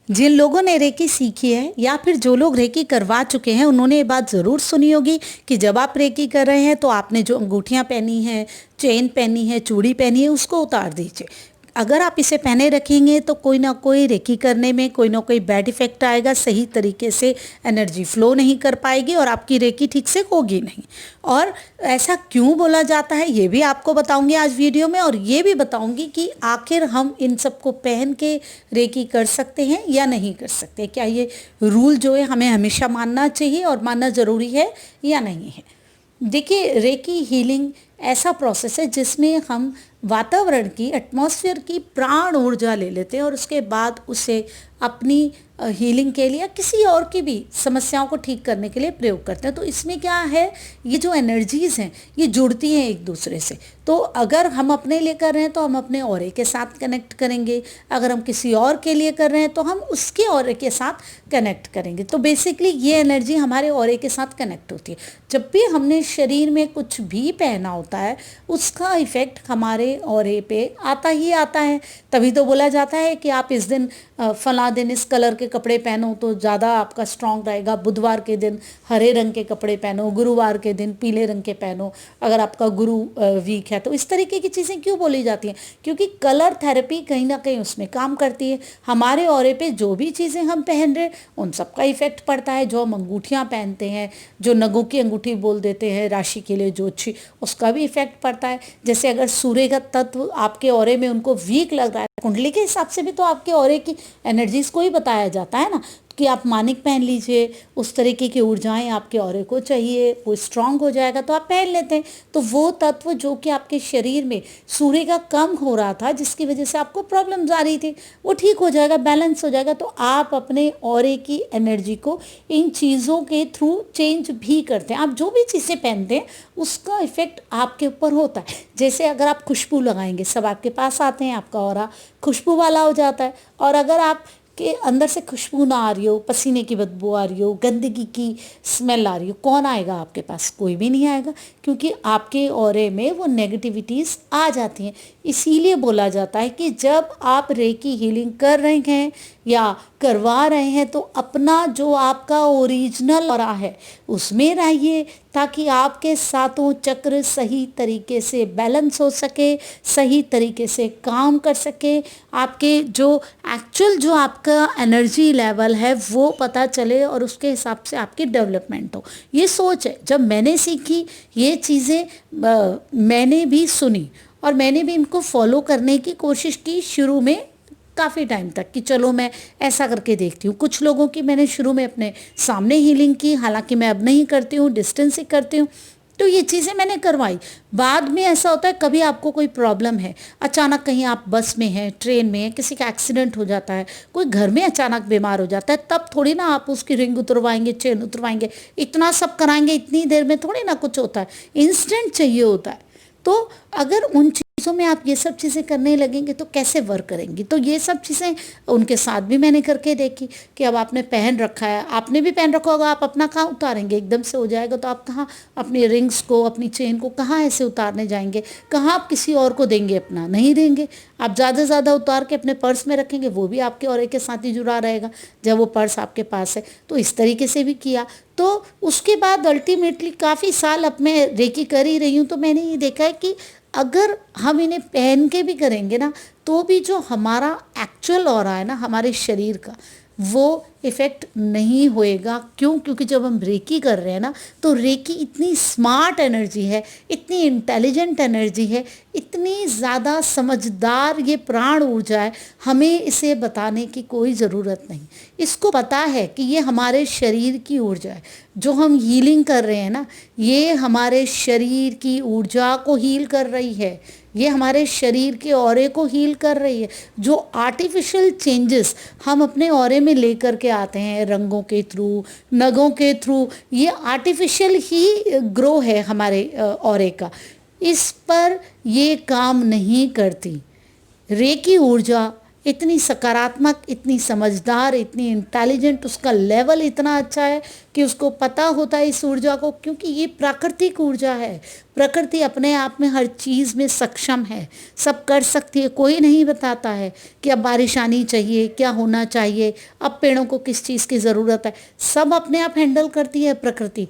जिन लोगों ने रेकी सीखी है या फिर जो लोग रेकी करवा चुके हैं उन्होंने ये बात ज़रूर सुनी होगी कि जब आप रेकी कर रहे हैं तो आपने जो अंगूठियां पहनी हैं, चेन पहनी है, चूड़ी पहनी है, उसको उतार दीजिए। अगर आप इसे पहने रखेंगे तो कोई ना कोई रेकी करने में कोई ना कोई बैड इफेक्ट आएगा, सही तरीके से एनर्जी फ्लो नहीं कर पाएगी और आपकी रेकी ठीक से होगी नहीं। और ऐसा क्यों बोला जाता है ये भी आपको बताऊंगी आज वीडियो में, और ये भी बताऊंगी कि आखिर हम इन सबको पहन के रेकी कर सकते हैं या नहीं कर सकते। क्या ये रूल जो है हमें हमेशा मानना चाहिए और मानना ज़रूरी है या नहीं है। देखिए, रेकी हीलिंग ऐसा प्रोसेस है जिसमें हम वातावरण की, एटमॉस्फेयर की प्राण ऊर्जा ले लेते हैं और उसके बाद उसे अपनी हीलिंग के लिए, किसी और की भी समस्याओं को ठीक करने के लिए प्रयोग करते हैं। तो इसमें क्या है, ये जो एनर्जीज़ हैं ये जुड़ती हैं एक दूसरे से। तो अगर हम अपने लिए कर रहे हैं तो हम अपने ऑरे के साथ कनेक्ट करेंगे, अगर हम किसी और के लिए कर रहे हैं तो हम उसके ऑरे के साथ कनेक्ट करेंगे। तो बेसिकली ये एनर्जी हमारे ऑरे के साथ कनेक्ट होती है। जब भी हमने शरीर में कुछ भी पहना होता है उसका इफ़ेक्ट हमारे ऑरे पे आता ही आता है। तभी तो बोला जाता है कि आप इस दिन फला दिन इस कलर के कपड़े पहनो तो ज़्यादा आपका स्ट्रॉन्ग रहेगा, बुधवार के दिन हरे रंग के कपड़े पहनो, गुरुवार के दिन पीले रंग के पहनो अगर आपका गुरु वीक है। तो इस तरीके की चीज़ें क्यों बोली जाती हैं, क्योंकि कलर थेरेपी कहीं ना कहीं उसमें काम करती है। हमारे ऑरे पे जो भी चीज़ें हम पहन रहे उन सबका इफेक्ट पड़ता है। जो हम अंगूठियाँ पहनते हैं, जो नगों की अंगूठी बोल देते हैं राशि के लिए जो अच्छी, उसका भी इफेक्ट पड़ता है। जैसे अगर सूर्य का तत्व आपके ऑरे में उनको वीक लग रहा है, कुंडली के हिसाब से भी तो आपके ऑरे की एनर्जीज को ही बताया जाता है ना, कि आप मानिक पहन लीजिए, उस तरीके की ऊर्जाएं आपके ऑरे को चाहिए, वो स्ट्रांग हो जाएगा तो आप पहन लेते हैं। तो वो तत्व जो कि आपके शरीर में सूर्य का कम हो रहा था, जिसकी वजह से आपको प्रॉब्लम्स आ रही थी, वो ठीक हो जाएगा, बैलेंस हो जाएगा। तो आप अपने ऑरे की एनर्जी को इन चीज़ों के थ्रू चेंज भी करते हैं। आप जो भी चीज़ें पहनते हैं उसका इफेक्ट आपके ऊपर होता है। जैसे अगर आप खुशबू लगाएंगे, सब आपके पास आते हैं, आपका ऑरा खुशबू वाला हो जाता है। और अगर आप के अंदर से खुशबू ना आ रही हो, पसीने की बदबू आ रही हो, गंदगी की स्मेल आ रही हो, कौन आएगा आपके पास? कोई भी नहीं आएगा, क्योंकि आपके ऑरे में वो नेगेटिविटीज़ आ जाती हैं। इसीलिए बोला जाता है कि जब आप रेकी हीलिंग कर रहे हैं या करवा रहे हैं तो अपना जो आपका ओरिजिनल ऑरा है उसमें रहिए, ताकि आपके सातों चक्र सही तरीके से बैलेंस हो सके, सही तरीके से काम कर सके, आपके जो एक्चुअल जो आपका एनर्जी लेवल है वो पता चले और उसके हिसाब से आपकी डेवलपमेंट हो। ये सोच है। जब मैंने सीखी ये चीज़ें, मैंने भी सुनी और मैंने भी इनको फॉलो करने की कोशिश की शुरू में काफ़ी टाइम तक, कि चलो मैं ऐसा करके देखती हूँ। कुछ लोगों की मैंने शुरू में अपने सामने हीलिंग की, हालांकि मैं अब नहीं करती हूँ, डिस्टेंस ही करती हूँ। तो ये चीज़ें मैंने करवाई। बाद में ऐसा होता है, कभी आपको कोई प्रॉब्लम है, अचानक कहीं आप बस में हैं, ट्रेन में हैं, किसी का एक्सीडेंट हो जाता है, कोई घर में अचानक बीमार हो जाता है, तब थोड़ी ना आप उसकी रिंग उतरवाएंगे, चेन उतरवाएंगे, इतना सब कराएंगे, इतनी देर में थोड़ी ना कुछ होता है, इंस्टेंट चाहिए होता है। तो अगर उन चीज़ों में आप ये सब चीज़ें करने लगेंगे तो कैसे वर्क करेंगी? तो ये सब चीज़ें उनके साथ भी मैंने करके देखी कि अब आपने पहन रखा है, आपने भी पहन रखा होगा, आप अपना कहाँ उतारेंगे? एकदम से हो जाएगा तो आप कहाँ अपनी रिंग्स को, अपनी चेन को कहाँ ऐसे उतारने जाएंगे? कहाँ आप किसी और को देंगे? अपना नहीं देंगे। आप ज़्यादा से ज़्यादा उतार के अपने पर्स में रखेंगे, वो भी आपके ऑरे के साथ ही जुड़ा रहेगा जब वो पर्स आपके पास है। तो इस तरीके से भी किया। तो उसके बाद अल्टीमेटली काफ़ी साल अब मैं रेकी कर ही रही हूँ, तो मैंने ये देखा है कि अगर हम इन्हें पहन के भी करेंगे ना तो भी जो हमारा एक्चुअल ऑरा है ना हमारे शरीर का, वो इफ़ेक्ट नहीं होएगा। क्यों? क्योंकि जब हम रेकी कर रहे हैं ना, तो रेकी इतनी स्मार्ट एनर्जी है, इतनी इंटेलिजेंट एनर्जी है, इतनी ज़्यादा समझदार ये प्राण ऊर्जा है, हमें इसे बताने की कोई ज़रूरत नहीं। इसको पता है कि ये हमारे शरीर की ऊर्जा है। जो हम हीलिंग कर रहे हैं ना, ये हमारे शरीर की ऊर्जा को हील कर रही है, ये हमारे शरीर के ऑरे को हील कर रही है। जो आर्टिफिशियल चेंजेस हम अपने ऑरे में लेकर के आते हैं, रंगों के थ्रू, नगों के थ्रू, ये आर्टिफिशियल ही ग्रो है हमारे ऑरे का। इस पर ये काम नहीं करती। रेकी ऊर्जा इतनी सकारात्मक, इतनी समझदार, इतनी इंटेलिजेंट, उसका लेवल इतना अच्छा है कि उसको पता होता है इस ऊर्जा को, क्योंकि ये प्राकृतिक ऊर्जा है। प्रकृति अपने आप में हर चीज़ में सक्षम है, सब कर सकती है। कोई नहीं बताता है कि अब बारिश आनी चाहिए, क्या होना चाहिए, अब पेड़ों को किस चीज़ की ज़रूरत है। सब अपने आप हैंडल करती है प्रकृति।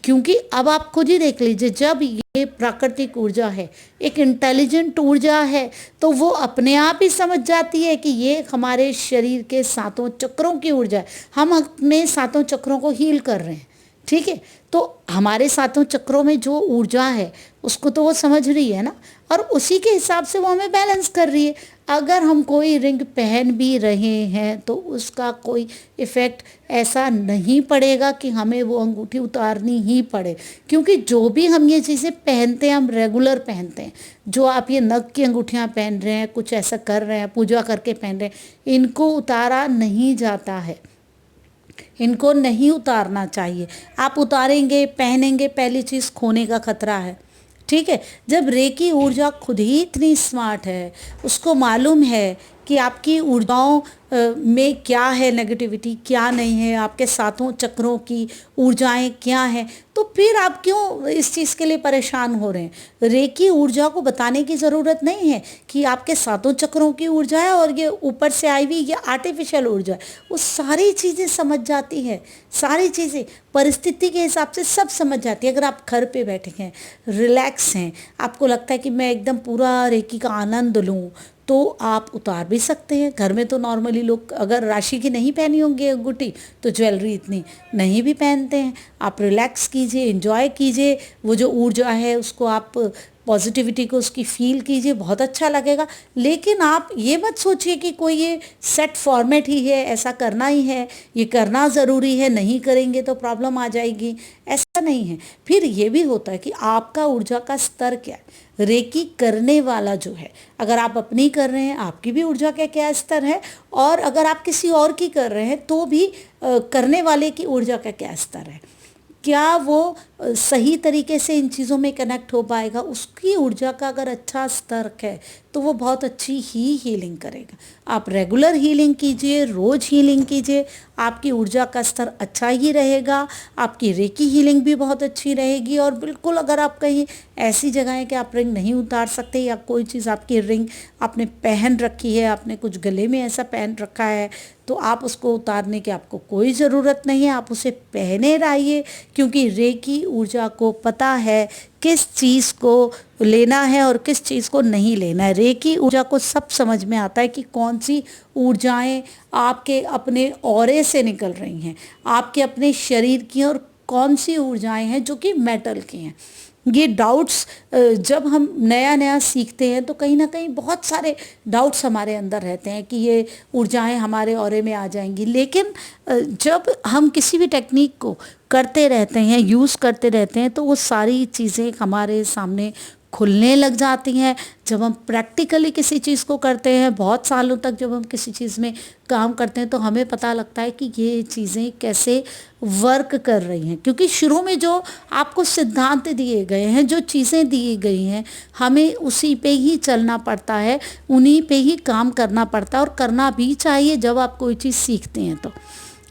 क्योंकि अब आप खुद ही देख लीजिए, जब ये प्राकृतिक ऊर्जा है, एक इंटेलिजेंट ऊर्जा है, तो वो अपने आप ही समझ जाती है कि ये हमारे शरीर के सातों चक्रों की ऊर्जा है। हम अपने सातों चक्रों को हील कर रहे हैं, ठीक है। तो हमारे सातों चक्रों में जो ऊर्जा है उसको तो वो समझ रही है ना, और उसी के हिसाब से वो हमें बैलेंस कर रही है। अगर हम कोई रिंग पहन भी रहे हैं तो उसका कोई इफ़ेक्ट ऐसा नहीं पड़ेगा कि हमें वो अंगूठी उतारनी ही पड़े, क्योंकि जो भी हम ये चीज़ें पहनते हैं हम रेगुलर पहनते हैं। जो आप ये नग की अंगूठियाँ पहन रहे हैं, कुछ ऐसा कर रहे हैं, पूजा करके पहन रहे हैं, इनको उतारा नहीं जाता है, इनको नहीं उतारना चाहिए। आप उतारेंगे, पहनेंगे, पहली चीज़ खोने का खतरा है, ठीक है। जब रेकी ऊर्जा खुद ही इतनी स्मार्ट है, उसको मालूम है कि आपकी ऊर्जाओं में क्या है नेगेटिविटी, क्या नहीं है, आपके सातों चक्रों की ऊर्जाएं क्या हैं, तो फिर आप क्यों इस चीज़ के लिए परेशान हो रहे हैं। रेकी ऊर्जा को बताने की ज़रूरत नहीं है कि आपके सातों चक्रों की ऊर्जा है और ये ऊपर से आई हुई ये आर्टिफिशियल ऊर्जा है। वो सारी चीज़ें समझ जाती है, सारी चीज़ें परिस्थिति के हिसाब से सब समझ जाती है। अगर आप घर पे बैठे हैं, रिलैक्स हैं, आपको लगता है कि मैं एकदम पूरा रेकी का आनंद लूँ, तो आप उतार भी सकते हैं। घर में तो नॉर्मली लोग अगर राशि की नहीं पहनी होंगी अंगूठी तो ज्वेलरी इतनी नहीं भी पहनते हैं। आप रिलैक्स कीजिए, एंजॉय कीजिए, वो जो ऊर्जा है उसको आप पॉजिटिविटी को उसकी फील कीजिए, बहुत अच्छा लगेगा। लेकिन आप ये मत सोचिए कि कोई ये सेट फॉर्मेट ही है, ऐसा करना ही है, ये करना ज़रूरी है, नहीं करेंगे तो प्रॉब्लम आ जाएगी, ऐसा नहीं है। फिर ये भी होता है कि आपका ऊर्जा का स्तर क्या है। रेकी करने वाला जो है, अगर आप अपनी कर रहे हैं, आपकी भी ऊर्जा का क्या स्तर है, और अगर आप किसी और की कर रहे हैं तो भी करने वाले की ऊर्जा का क्या स्तर है, क्या वो सही तरीके से इन चीज़ों में कनेक्ट हो पाएगा। उसकी ऊर्जा का अगर अच्छा स्तर है तो वो बहुत अच्छी ही हीलिंग करेगा। आप रेगुलर हीलिंग कीजिए, रोज़ हीलिंग कीजिए, आपकी ऊर्जा का स्तर अच्छा ही रहेगा, आपकी रेकी हीलिंग भी बहुत अच्छी रहेगी। और बिल्कुल अगर आप कहीं ऐसी जगह है कि आप रिंग नहीं उतार सकते, या कोई चीज़ आपकी रिंग आपने पहन रखी है, आपने कुछ गले में ऐसा पहन रखा है, तो आप उसको उतारने की आपको कोई ज़रूरत नहीं है, आप उसे पहने रहिए। क्योंकि रेकी ऊर्जा को पता है किस चीज़ को लेना है और किस चीज़ को नहीं लेना है। रेकी ऊर्जा को सब समझ में आता है कि कौन सी ऊर्जाएं आपके अपने ऑरे से निकल रही हैं, आपके अपने शरीर की, और कौन सी ऊर्जाएं हैं जो कि मेटल की हैं। ये डाउट्स जब हम नया नया सीखते हैं तो कहीं ना कहीं बहुत सारे डाउट्स हमारे अंदर रहते हैं कि ये ऊर्जाएं हमारे ऑरे में आ जाएंगी। लेकिन जब हम किसी भी टेक्निक को करते रहते हैं, यूज़ करते रहते हैं, तो वो सारी चीज़ें हमारे सामने खुलने लग जाती हैं। जब हम प्रैक्टिकली किसी चीज़ को करते हैं, बहुत सालों तक जब हम किसी चीज़ में काम करते हैं, तो हमें पता लगता है कि ये चीज़ें कैसे वर्क कर रही हैं। क्योंकि शुरू में जो आपको सिद्धांत दिए गए हैं, जो चीज़ें दी गई हैं, हमें उसी पे ही चलना पड़ता है, उन्हीं पे ही काम करना पड़ता है, और करना भी चाहिए जब आप कोई चीज़ सीखते हैं तो।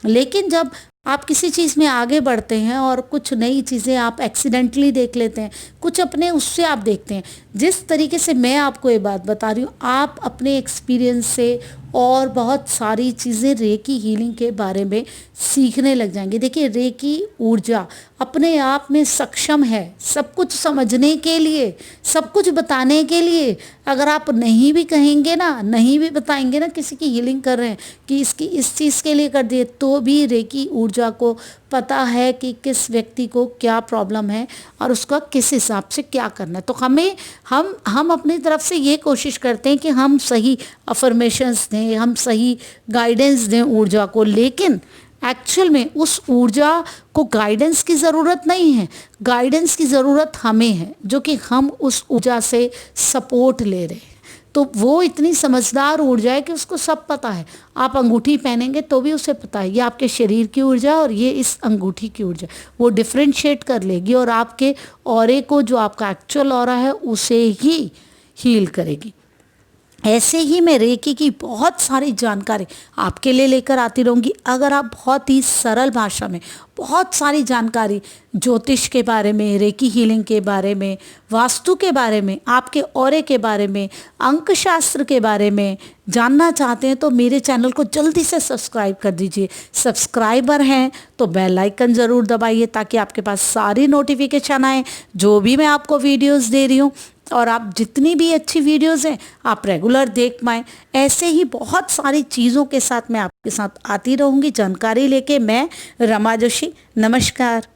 लेकिन जब आप किसी चीज़ में आगे बढ़ते हैं और कुछ नई चीज़ें आप एक्सीडेंटली देख लेते हैं, कुछ अपने उससे आप देखते हैं, जिस तरीके से मैं आपको ये बात बता रही हूँ, आप अपने एक्सपीरियंस से और बहुत सारी चीज़ें रेकी हीलिंग के बारे में सीखने लग जाएंगे। देखिए, रेकी ऊर्जा अपने आप में सक्षम है सब कुछ समझने के लिए, सब कुछ बताने के लिए। अगर आप नहीं भी कहेंगे ना, नहीं भी बताएंगे ना किसी की हीलिंग कर रहे हैं कि इसकी इस चीज़ के लिए कर दिए, तो भी रेकी ऊर्जा को पता है कि किस व्यक्ति को क्या प्रॉब्लम है और उसका किस हिसाब से क्या करना है। तो हम अपनी तरफ से ये कोशिश करते हैं कि हम सही अफर्मेशंस दें, हम सही गाइडेंस दें ऊर्जा को, लेकिन एक्चुअल में उस ऊर्जा को गाइडेंस की ज़रूरत नहीं है। गाइडेंस की ज़रूरत हमें है, जो कि हम उस ऊर्जा से सपोर्ट ले रहे हैं। तो वो इतनी समझदार ऊर्जा है कि उसको सब पता है। आप अंगूठी पहनेंगे तो भी उसे पता है ये आपके शरीर की ऊर्जा और ये इस अंगूठी की ऊर्जा। वो डिफ्रेंशिएट कर लेगी और आपके ऑरे को, जो आपका एक्चुअल ऑरा है, उसे ही हील करेगी। ऐसे ही मैं रेकी की बहुत सारी जानकारी आपके लिए लेकर आती रहूँगी। अगर आप बहुत ही सरल भाषा में बहुत सारी जानकारी ज्योतिष के बारे में, रेकी हीलिंग के बारे में, वास्तु के बारे में, आपके ऑरे के बारे में, अंक शास्त्र के बारे में जानना चाहते हैं तो मेरे चैनल को जल्दी से सब्सक्राइब कर दीजिए। सब्सक्राइबर हैं तो बेल आइकन ज़रूर दबाइए ताकि आपके पास सारी नोटिफिकेशन आए जो भी मैं आपको वीडियोस दे रही हूँ, और आप जितनी भी अच्छी वीडियोस हैं आप रेगुलर देख पाएँ। ऐसे ही बहुत सारी चीज़ों के साथ मैं आपके साथ आती रहूँगी जानकारी लेके। मैं रमा जोशी, नमस्कार।